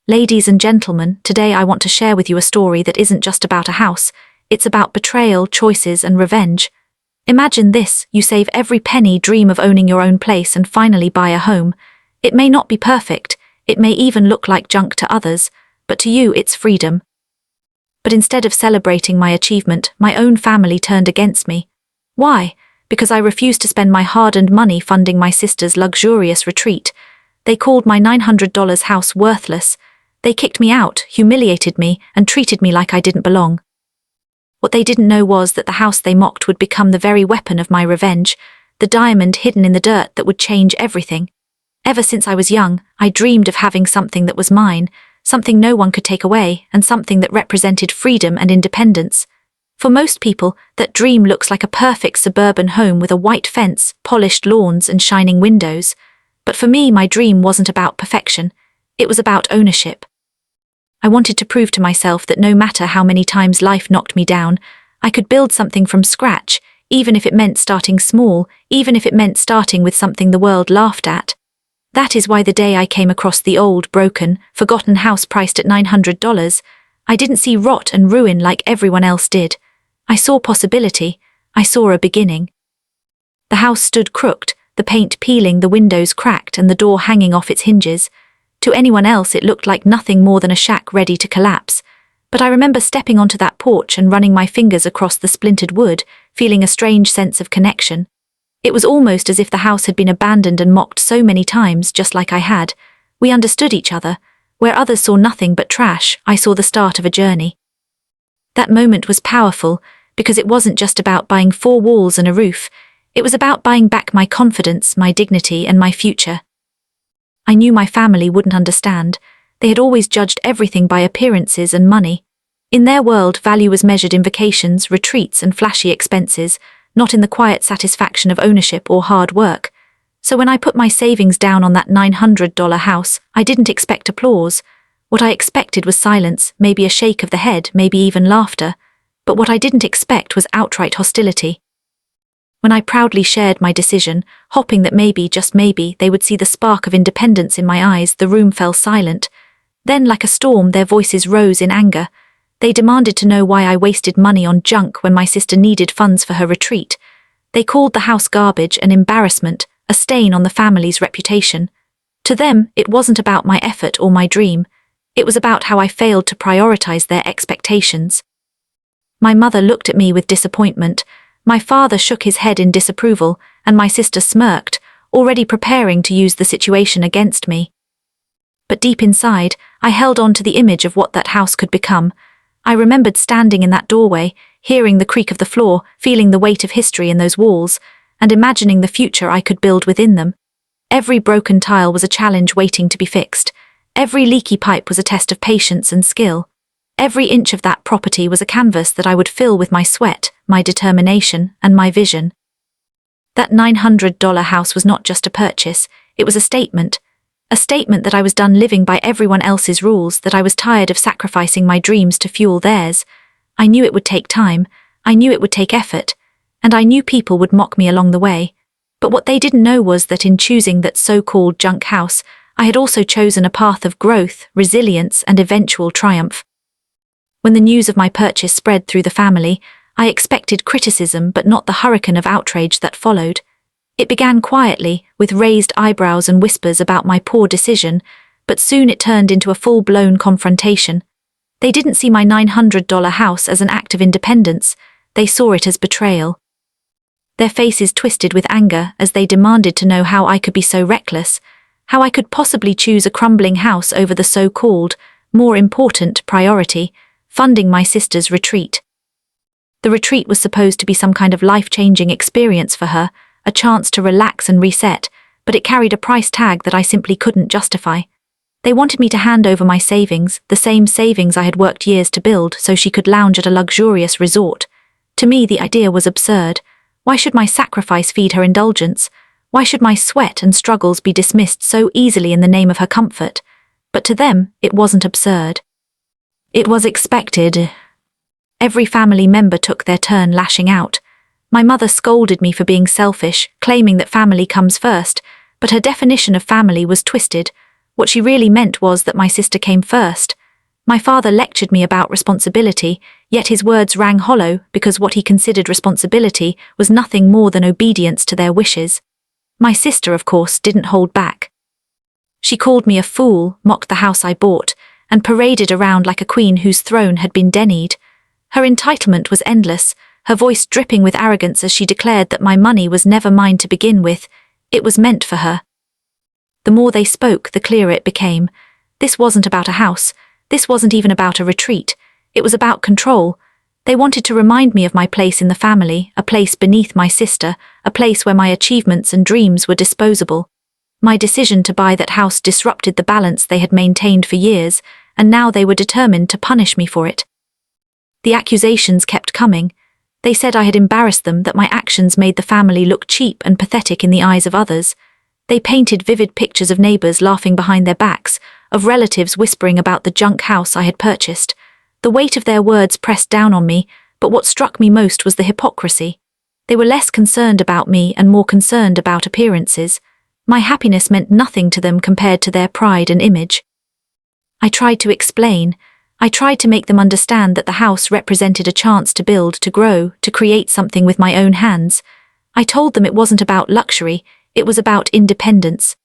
Ladies and gentlemen, today I want to share with you a story that isn't just about a house, it's about betrayal, choices, and revenge. Imagine this: you save every penny, dream of owning your own place, and finally buy a home. It may not be perfect, it may even look like junk to others, but to you it's freedom. But instead of celebrating my achievement, my own family turned against me. Why? Because I refused to spend my hard-earned money funding my sister's luxurious retreat. They called my $900 house worthless. They kicked me out, humiliated me, and treated me like I didn't belong. What they didn't know was that the house they mocked would become the very weapon of my revenge, the diamond hidden in the dirt that would change everything. Ever since I was young, I dreamed of having something that was mine, something no one could take away, and something that represented freedom and independence. For most people, that dream looks like a perfect suburban home with a white fence, polished lawns, and shining windows. But for me, my dream wasn't about perfection. It was about ownership. I wanted to prove to myself that no matter how many times life knocked me down, I could build something from scratch, even if it meant starting small, even if it meant starting with something the world laughed at. That is why the day I came across the old, broken, forgotten house priced at $900, I didn't see rot and ruin like everyone else did. I saw possibility. I saw a beginning. The house stood crooked, the paint peeling, the windows cracked, and the door hanging off its hinges. To anyone else it looked like nothing more than a shack ready to collapse. But I remember stepping onto that porch and running my fingers across the splintered wood, feeling a strange sense of connection. It was almost as if the house had been abandoned and mocked so many times, just like I had. We understood each other. Where others saw nothing but trash, I saw the start of a journey. That moment was powerful, because it wasn't just about buying 4 walls and a roof. It was about buying back my confidence, my dignity, and my future. I knew my family wouldn't understand. They had always judged everything by appearances and money. In their world, value was measured in vacations, retreats, and flashy expenses, not in the quiet satisfaction of ownership or hard work. So when I put my savings down on that $900 house, I didn't expect applause. What I expected was silence, maybe a shake of the head, maybe even laughter. But what I didn't expect was outright hostility. When I proudly shared my decision, hoping that maybe, just maybe, they would see the spark of independence in my eyes, the room fell silent. Then, like a storm, their voices rose in anger. They demanded to know why I wasted money on junk when my sister needed funds for her retreat. They called the house garbage, an embarrassment, a stain on the family's reputation. To them, it wasn't about my effort or my dream. It was about how I failed to prioritize their expectations. My mother looked at me with disappointment. My father shook his head in disapproval, and my sister smirked, already preparing to use the situation against me. But deep inside, I held on to the image of what that house could become. I remembered standing in that doorway, hearing the creak of the floor, feeling the weight of history in those walls, and imagining the future I could build within them. Every broken tile was a challenge waiting to be fixed. Every leaky pipe was a test of patience and skill. Every inch of that property was a canvas that I would fill with my sweat, my determination, and my vision. That $900 house was not just a purchase, it was a statement. A statement that I was done living by everyone else's rules, that I was tired of sacrificing my dreams to fuel theirs. I knew it would take time, I knew it would take effort, and I knew people would mock me along the way. But what they didn't know was that in choosing that so-called junk house, I had also chosen a path of growth, resilience, and eventual triumph. When the news of my purchase spread through the family, I expected criticism but not the hurricane of outrage that followed. It began quietly, with raised eyebrows and whispers about my poor decision, but soon it turned into a full-blown confrontation. They didn't see my $900 house as an act of independence, they saw it as betrayal. Their faces twisted with anger as they demanded to know how I could be so reckless, how I could possibly choose a crumbling house over the so-called, more important priority, funding my sister's retreat. The retreat was supposed to be some kind of life-changing experience for her, a chance to relax and reset, but it carried a price tag that I simply couldn't justify. They wanted me to hand over my savings, the same savings I had worked years to build, so she could lounge at a luxurious resort. To me, the idea was absurd. Why should my sacrifice feed her indulgence? Why should my sweat and struggles be dismissed so easily in the name of her comfort? But to them, it wasn't absurd. It was expected. Every family member took their turn lashing out. My mother scolded me for being selfish, claiming that family comes first, but her definition of family was twisted. What she really meant was that my sister came first. My father lectured me about responsibility, yet his words rang hollow because what he considered responsibility was nothing more than obedience to their wishes. My sister, of course, didn't hold back. She called me a fool, mocked the house I bought, and paraded around like a queen whose throne had been denied. Her entitlement was endless, her voice dripping with arrogance as she declared that my money was never mine to begin with. It was meant for her. The more they spoke, the clearer it became. This wasn't about a house. This wasn't even about a retreat. It was about control. They wanted to remind me of my place in the family, a place beneath my sister, a place where my achievements and dreams were disposable. My decision to buy that house disrupted the balance they had maintained for years, and now they were determined to punish me for it. The accusations kept coming. They said I had embarrassed them, that my actions made the family look cheap and pathetic in the eyes of others. They painted vivid pictures of neighbors laughing behind their backs, of relatives whispering about the junk house I had purchased. The weight of their words pressed down on me, but what struck me most was the hypocrisy. They were less concerned about me and more concerned about appearances. My happiness meant nothing to them compared to their pride and image. I tried to explain. I tried to make them understand that the house represented a chance to build, to grow, to create something with my own hands. I told them it wasn't about luxury, it was about independence.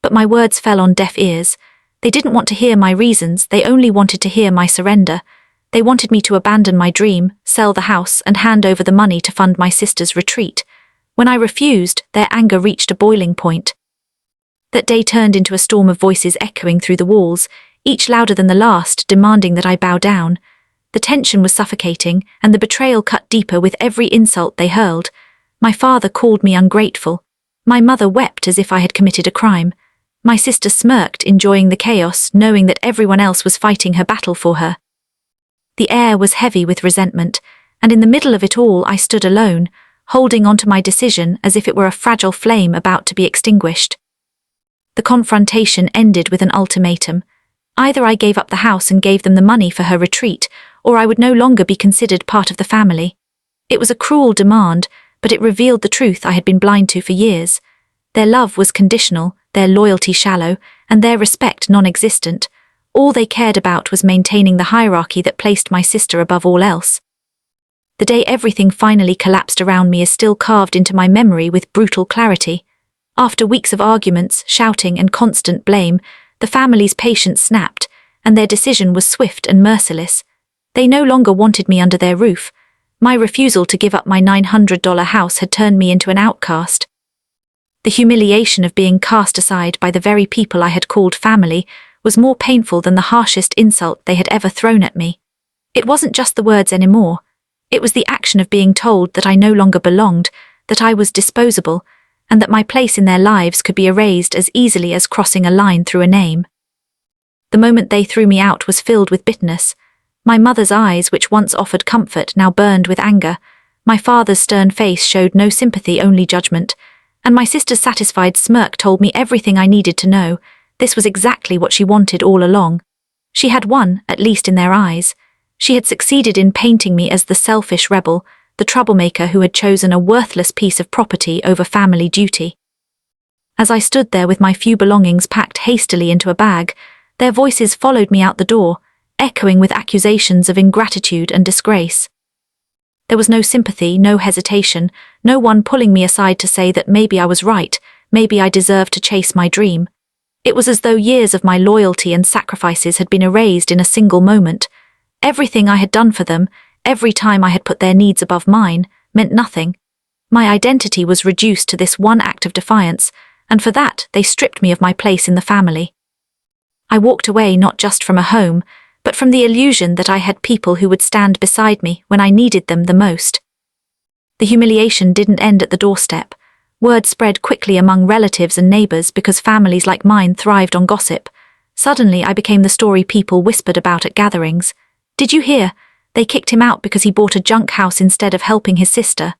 But my words fell on deaf ears. They didn't want to hear my reasons, they only wanted to hear my surrender. They wanted me to abandon my dream, sell the house, and hand over the money to fund my sister's retreat. When I refused, their anger reached a boiling point. That day turned into a storm of voices echoing through the walls, each louder than the last, demanding that I bow down. The tension was suffocating, and the betrayal cut deeper with every insult they hurled. My father called me ungrateful. My mother wept as if I had committed a crime. My sister smirked, enjoying the chaos, knowing that everyone else was fighting her battle for her. The air was heavy with resentment, and in the middle of it all I stood alone, holding onto my decision as if it were a fragile flame about to be extinguished. The confrontation ended with an ultimatum. Either I gave up the house and gave them the money for her retreat, or I would no longer be considered part of the family. It was a cruel demand, but it revealed the truth I had been blind to for years. Their love was conditional, their loyalty shallow, and their respect non-existent. All they cared about was maintaining the hierarchy that placed my sister above all else. The day everything finally collapsed around me is still carved into my memory with brutal clarity. After weeks of arguments, shouting, and constant blame, the family's patience snapped, and their decision was swift and merciless. They no longer wanted me under their roof. My refusal to give up my $900 house had turned me into an outcast. The humiliation of being cast aside by the very people I had called family was more painful than the harshest insult they had ever thrown at me. It wasn't just the words anymore. It was the action of being told that I no longer belonged, that I was disposable, and that my place in their lives could be erased as easily as crossing a line through a name. The moment they threw me out was filled with bitterness. My mother's eyes, which once offered comfort, now burned with anger. My father's stern face showed no sympathy, only judgment. And my sister's satisfied smirk told me everything I needed to know. This was exactly what she wanted all along. She had won, at least in their eyes. She had succeeded in painting me as the selfish rebel, the troublemaker who had chosen a worthless piece of property over family duty. As I stood there with my few belongings packed hastily into a bag, their voices followed me out the door, echoing with accusations of ingratitude and disgrace. There was no sympathy, no hesitation, no one pulling me aside to say that maybe I was right, maybe I deserved to chase my dream. It was as though years of my loyalty and sacrifices had been erased in a single moment. Everything I had done for them, every time I had put their needs above mine, meant nothing. My identity was reduced to this one act of defiance, and for that they stripped me of my place in the family. I walked away not just from a home, but from the illusion that I had people who would stand beside me when I needed them the most. The humiliation didn't end at the doorstep. Word spread quickly among relatives and neighbors because families like mine thrived on gossip. Suddenly I became the story people whispered about at gatherings. Did you hear? They kicked him out because he bought a junk house instead of helping his sister.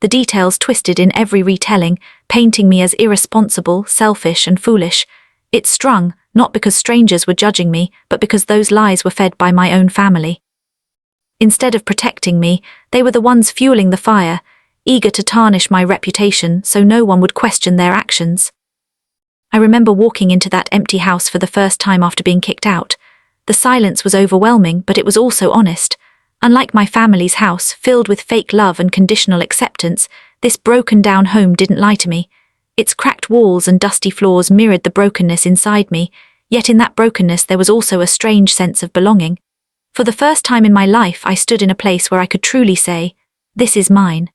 The details twisted in every retelling, painting me as irresponsible, selfish, and foolish. It strung, not because strangers were judging me, but because those lies were fed by my own family. Instead of protecting me, they were the ones fueling the fire, eager to tarnish my reputation so no one would question their actions. I remember walking into that empty house for the first time after being kicked out. The silence was overwhelming, but it was also honest. Unlike my family's house, filled with fake love and conditional acceptance, this broken-down home didn't lie to me. Its cracked walls and dusty floors mirrored the brokenness inside me, yet in that brokenness there was also a strange sense of belonging. For the first time in my life, I stood in a place where I could truly say, "This is mine."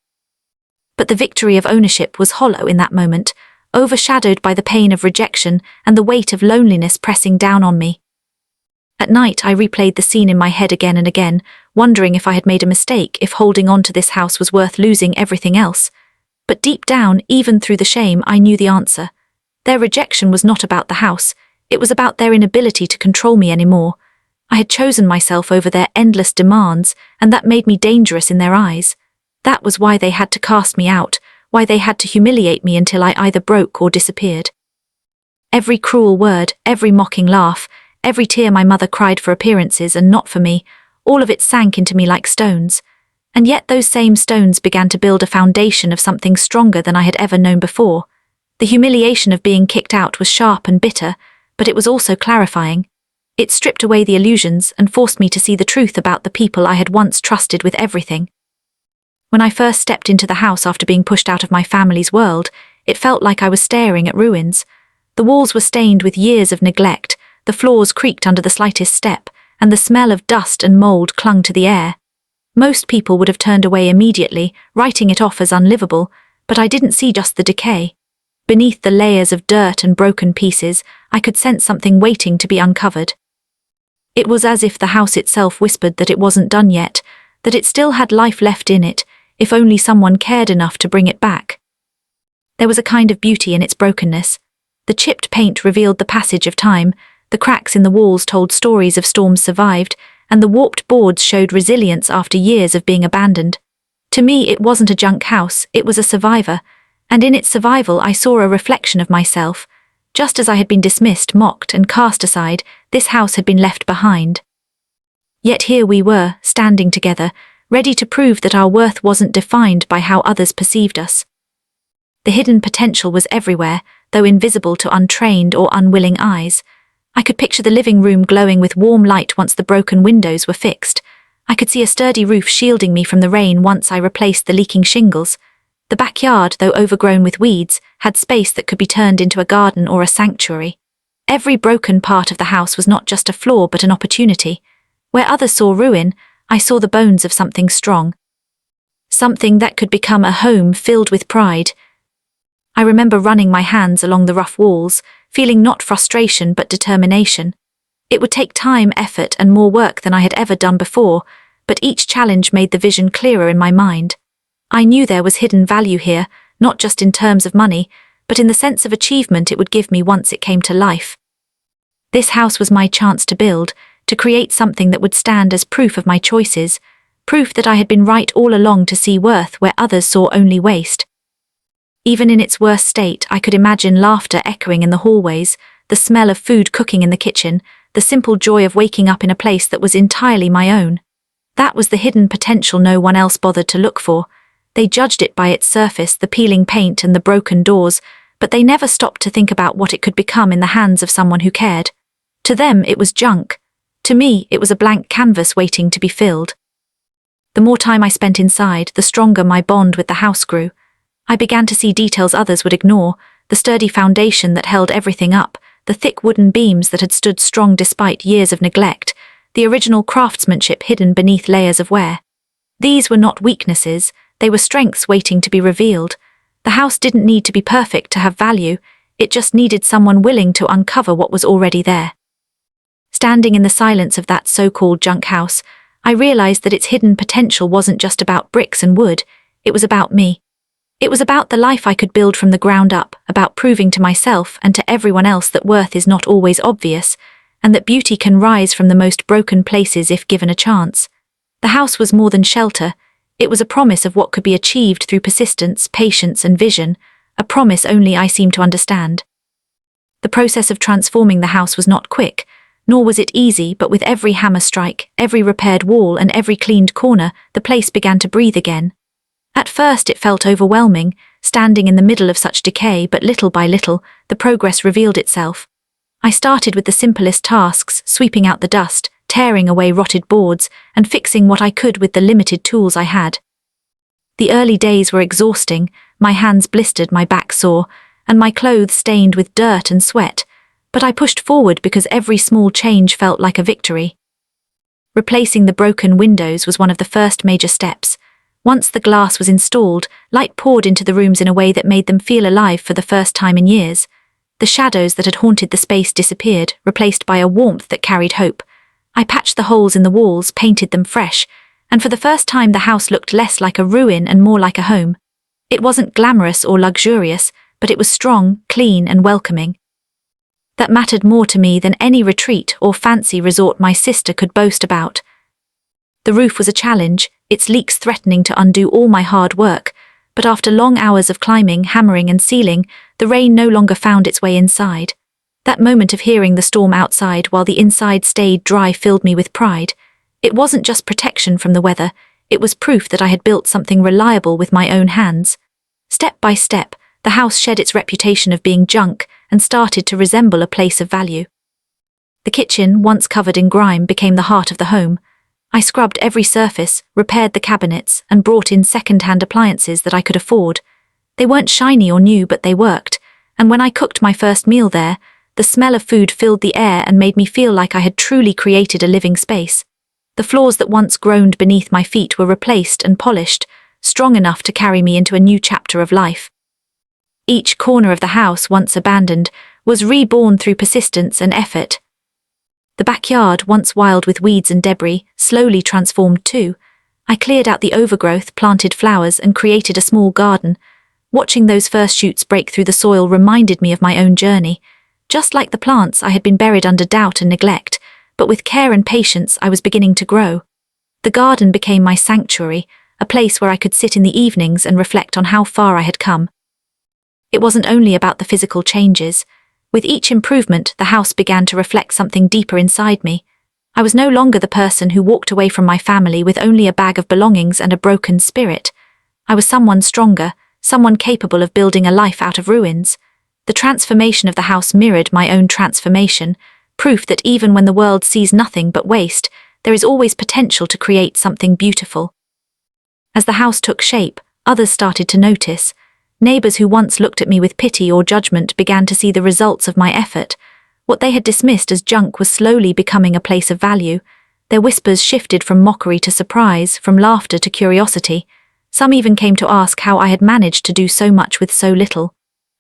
But the victory of ownership was hollow in that moment, overshadowed by the pain of rejection and the weight of loneliness pressing down on me. At night, I replayed the scene in my head again and again, wondering if I had made a mistake, if holding on to this house was worth losing everything else. But deep down, even through the shame, I knew the answer. Their rejection was not about the house, it was about their inability to control me anymore. I had chosen myself over their endless demands, and that made me dangerous in their eyes. That was why they had to cast me out, why they had to humiliate me until I either broke or disappeared. Every cruel word, every mocking laugh, every tear my mother cried for appearances and not for me, all of it sank into me like stones. And yet those same stones began to build a foundation of something stronger than I had ever known before. The humiliation of being kicked out was sharp and bitter, but it was also clarifying. It stripped away the illusions and forced me to see the truth about the people I had once trusted with everything. When I first stepped into the house after being pushed out of my family's world, it felt like I was staring at ruins. The walls were stained with years of neglect, the floors creaked under the slightest step, and the smell of dust and mold clung to the air. Most people would have turned away immediately, writing it off as unlivable, but I didn't see just the decay. Beneath the layers of dirt and broken pieces, I could sense something waiting to be uncovered. It was as if the house itself whispered that it wasn't done yet, that it still had life left in it, if only someone cared enough to bring it back. There was a kind of beauty in its brokenness. The chipped paint revealed the passage of time, the cracks in the walls told stories of storms survived, and the warped boards showed resilience after years of being abandoned. To me, it wasn't a junk house, it was a survivor, and in its survival I saw a reflection of myself. Just as I had been dismissed, mocked, and cast aside, this house had been left behind. Yet here we were, standing together, ready to prove that our worth wasn't defined by how others perceived us. The hidden potential was everywhere, though invisible to untrained or unwilling eyes. I could picture the living room glowing with warm light once the broken windows were fixed. I could see a sturdy roof shielding me from the rain once I replaced the leaking shingles. The backyard, though overgrown with weeds, had space that could be turned into a garden or a sanctuary. Every broken part of the house was not just a flaw but an opportunity. Where others saw ruin, I saw the bones of something strong. Something that could become a home filled with pride. I remember running my hands along the rough walls, feeling not frustration but determination. It would take time, effort, and more work than I had ever done before, but each challenge made the vision clearer in my mind. I knew there was hidden value here, not just in terms of money, but in the sense of achievement it would give me once it came to life. This house was my chance to build, to create something that would stand as proof of my choices, proof that I had been right all along to see worth where others saw only waste. Even in its worst state, I could imagine laughter echoing in the hallways, the smell of food cooking in the kitchen, the simple joy of waking up in a place that was entirely my own. That was the hidden potential no one else bothered to look for. They judged it by its surface, the peeling paint and the broken doors, but they never stopped to think about what it could become in the hands of someone who cared. To them, it was junk. To me, it was a blank canvas waiting to be filled. The more time I spent inside, the stronger my bond with the house grew. I began to see details others would ignore, the sturdy foundation that held everything up, the thick wooden beams that had stood strong despite years of neglect, the original craftsmanship hidden beneath layers of wear. These were not weaknesses, they were strengths waiting to be revealed. The house didn't need to be perfect to have value, it just needed someone willing to uncover what was already there. Standing in the silence of that so-called junk house, I realized that its hidden potential wasn't just about bricks and wood, it was about me. It was about the life I could build from the ground up, about proving to myself and to everyone else that worth is not always obvious, and that beauty can rise from the most broken places if given a chance. The house was more than shelter, it was a promise of what could be achieved through persistence, patience, and vision, a promise only I seemed to understand. The process of transforming the house was not quick, nor was it easy, but with every hammer strike, every repaired wall, and every cleaned corner, the place began to breathe again. At first it felt overwhelming, standing in the middle of such decay, but little by little, the progress revealed itself. I started with the simplest tasks, sweeping out the dust, tearing away rotted boards, and fixing what I could with the limited tools I had. The early days were exhausting, my hands blistered, my back sore, and my clothes stained with dirt and sweat, but I pushed forward because every small change felt like a victory. Replacing the broken windows was one of the first major steps. Once the glass was installed, light poured into the rooms in a way that made them feel alive for the first time in years. The shadows that had haunted the space disappeared, replaced by a warmth that carried hope. I patched the holes in the walls, painted them fresh, and for the first time the house looked less like a ruin and more like a home. It wasn't glamorous or luxurious, but it was strong, clean, and welcoming. That mattered more to me than any retreat or fancy resort my sister could boast about. The roof was a challenge, its leaks threatening to undo all my hard work, but after long hours of climbing, hammering, and sealing, the rain no longer found its way inside. That moment of hearing the storm outside while the inside stayed dry filled me with pride. It wasn't just protection from the weather, it was proof that I had built something reliable with my own hands. Step by step, the house shed its reputation of being junk and started to resemble a place of value. The kitchen, once covered in grime, became the heart of the home. I scrubbed every surface, repaired the cabinets, and brought in second-hand appliances that I could afford. They weren't shiny or new, but they worked, and when I cooked my first meal there, the smell of food filled the air and made me feel like I had truly created a living space. The floors that once groaned beneath my feet were replaced and polished, strong enough to carry me into a new chapter of life. Each corner of the house, once abandoned, was reborn through persistence and effort. The backyard, once wild with weeds and debris, slowly transformed too. I cleared out the overgrowth, planted flowers, and created a small garden. Watching those first shoots break through the soil reminded me of my own journey. Just like the plants, I had been buried under doubt and neglect, but with care and patience I was beginning to grow. The garden became my sanctuary, a place where I could sit in the evenings and reflect on how far I had come. It wasn't only about the physical changes. With each improvement, the house began to reflect something deeper inside me. I was no longer the person who walked away from my family with only a bag of belongings and a broken spirit. I was someone stronger, someone capable of building a life out of ruins. The transformation of the house mirrored my own transformation, proof that even when the world sees nothing but waste, there is always potential to create something beautiful. As the house took shape, others started to notice. Neighbors who once looked at me with pity or judgment began to see the results of my effort. What they had dismissed as junk was slowly becoming a place of value. Their whispers shifted from mockery to surprise, from laughter to curiosity. Some even came to ask how I had managed to do so much with so little.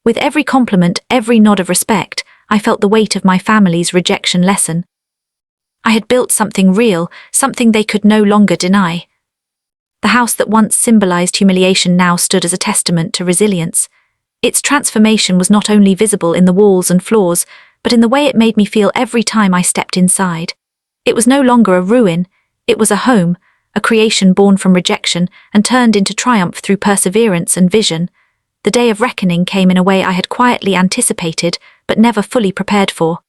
With every compliment, every nod of respect, I felt the weight of my family's rejection lessen. I had built something real, something they could no longer deny. The house that once symbolized humiliation now stood as a testament to resilience. Its transformation was not only visible in the walls and floors, but in the way it made me feel every time I stepped inside. It was no longer a ruin, it was a home, a creation born from rejection and turned into triumph through perseverance and vision. The day of reckoning came in a way I had quietly anticipated, but never fully prepared for.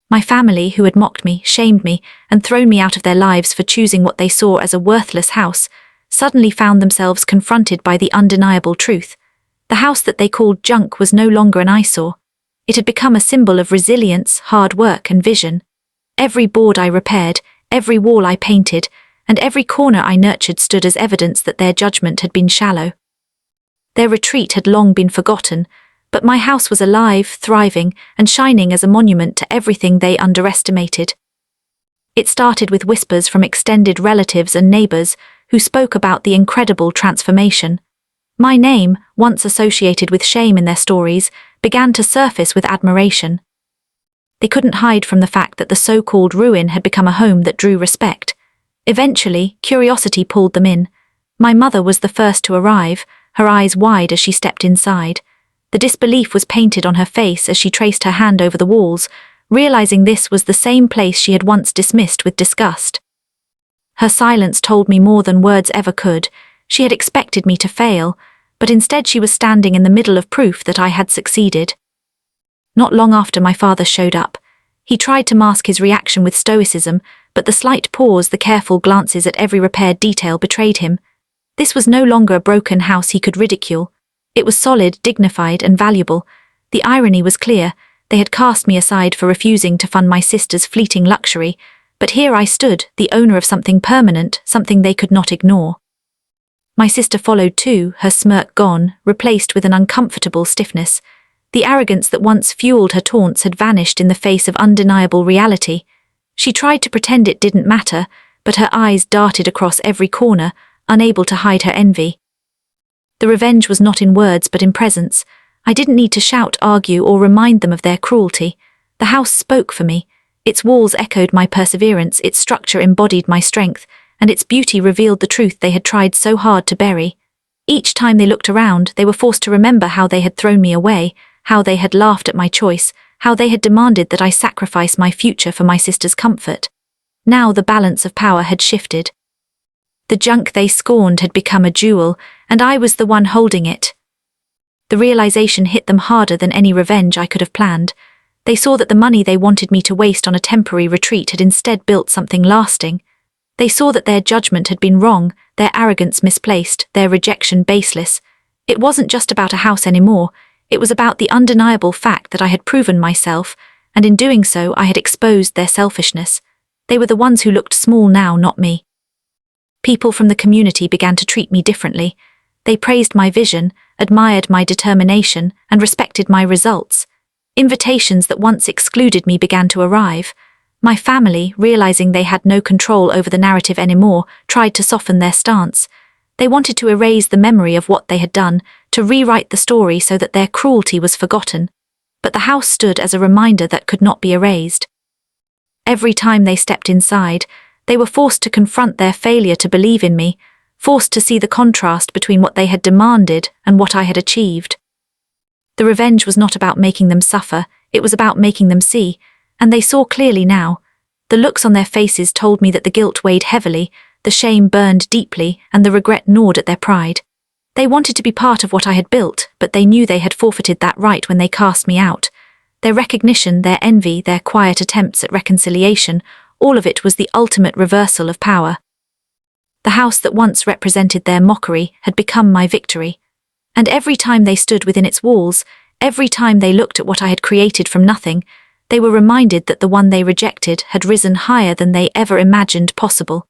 My family, who had mocked me, shamed me, and thrown me out of their lives for choosing what they saw as a worthless house, suddenly found themselves confronted by the undeniable truth. The house that they called junk was no longer an eyesore. It had become a symbol of resilience, hard work, and vision. Every board I repaired, every wall I painted, and every corner I nurtured stood as evidence that their judgment had been shallow. Their retreat had long been forgotten, but my house was alive, thriving, and shining as a monument to everything they underestimated. It started with whispers from extended relatives and neighbors who spoke about the incredible transformation. My name, once associated with shame in their stories, began to surface with admiration. They couldn't hide from the fact that the so-called ruin had become a home that drew respect. Eventually, curiosity pulled them in. My mother was the first to arrive, her eyes wide as she stepped inside. The disbelief was painted on her face as she traced her hand over the walls, realizing this was the same place she had once dismissed with disgust. Her silence told me more than words ever could. She had expected me to fail, but instead she was standing in the middle of proof that I had succeeded. Not long after my father showed up. He tried to mask his reaction with stoicism, but the slight pause, the careful glances at every repaired detail betrayed him. This was no longer a broken house he could ridicule. It was solid, dignified, and valuable. The irony was clear. They had cast me aside for refusing to fund my sister's fleeting luxury, but here I stood, the owner of something permanent, something they could not ignore. My sister followed too, her smirk gone, replaced with an uncomfortable stiffness. The arrogance that once fueled her taunts had vanished in the face of undeniable reality. She tried to pretend it didn't matter, but her eyes darted across every corner, unable to hide her envy. The revenge was not in words but in presence. I didn't need to shout, argue, or remind them of their cruelty. The house spoke for me. Its walls echoed my perseverance, its structure embodied my strength, and its beauty revealed the truth they had tried so hard to bury. Each time they looked around, they were forced to remember how they had thrown me away, how they had laughed at my choice, how they had demanded that I sacrifice my future for my sister's comfort. Now the balance of power had shifted. The junk they scorned had become a jewel, and I was the one holding it. The realization hit them harder than any revenge I could have planned. They saw that the money they wanted me to waste on a temporary retreat had instead built something lasting. They saw that their judgment had been wrong, their arrogance misplaced, their rejection baseless. It wasn't just about a house anymore. It was about the undeniable fact that I had proven myself, and in doing so I had exposed their selfishness. They were the ones who looked small now, not me. People from the community began to treat me differently. They praised my vision, admired my determination, and respected my results. Invitations that once excluded me began to arrive. My family, realizing they had no control over the narrative anymore, tried to soften their stance. They wanted to erase the memory of what they had done, to rewrite the story so that their cruelty was forgotten. But the house stood as a reminder that could not be erased. Every time they stepped inside, they were forced to confront their failure to believe in me, forced to see the contrast between what they had demanded and what I had achieved. The revenge was not about making them suffer, it was about making them see, and they saw clearly now. The looks on their faces told me that the guilt weighed heavily, the shame burned deeply, and the regret gnawed at their pride. They wanted to be part of what I had built, but they knew they had forfeited that right when they cast me out. Their recognition, their envy, their quiet attempts at reconciliation, all of it was the ultimate reversal of power. The house that once represented their mockery had become my victory. And every time they stood within its walls, every time they looked at what I had created from nothing, they were reminded that the one they rejected had risen higher than they ever imagined possible.